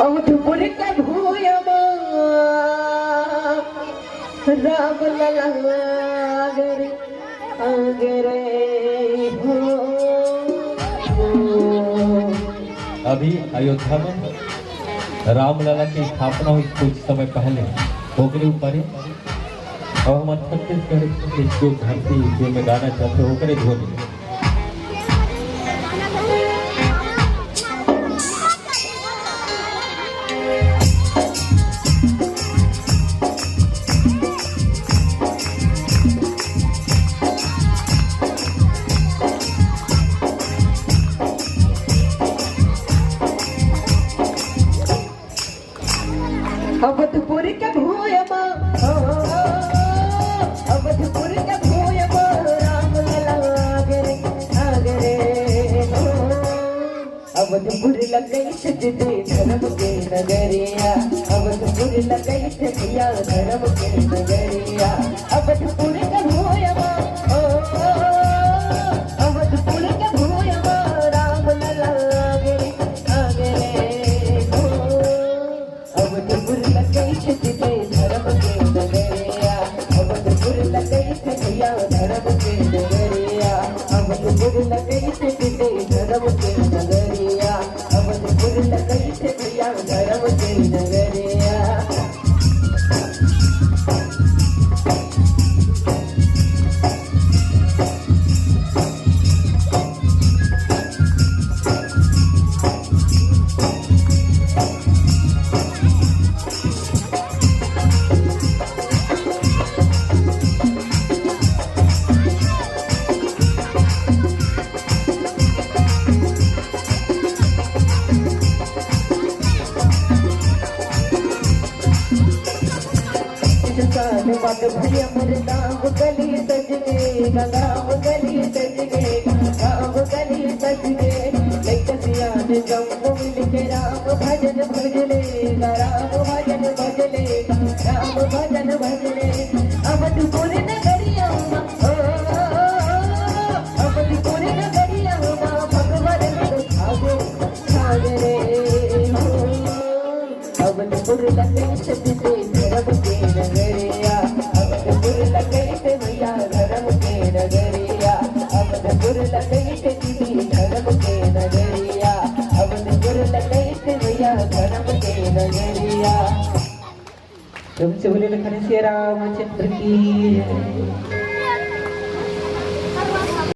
अवधपुर का भूयमा राम ललागर आगरे हो। अभी अयोध्या में रामलला की स्थापना हुई कुछ समय पहले होगरे ऊपर और हम छत्तीसगढ़ की जो धरती जो में गाना चाहते होकर ध्वनि अवधपुर के भूयमा अवधपुर के भूयमा राम लला आगरे आगरे हो। अवधपुर लगई सजदे धर्म के नगरिया अवधपुर लगई सजिया धर्म के नगरिया अवधपुर के भूयमा अवधपुर के भूयमा राम लला आगरे आगरे हो। अवधपुर लगई सजदे धर्म के नगरिया अवधपुर लगई सजिया धर्म के नगरिया अवधपुर लगई सजदे धर्म के नगरिया अवधपुर लगई सजिया धर्म के नगरिया। बात भैया मोर गाँव गली सज गे गाँव गली सज गे गाँव गली सज गे लैकसिया ने जम्मू मिल के राम भजन भजले राम भजन भजले राम भजन भजले। अवधपुर नगरिया अवधपुर नगरिया भगवान सागरे हो। अवधपुर लगई सजदे धर्म के नगरिया अवधपुर लगई से भैया धर्म के नगरिया अवधपुर लगई से दीदी धर्म के नगरिया अवधपुर लगई से भैया धर्म के नगरिया। तुमसे बोले लखन श्री रामचंद्र की।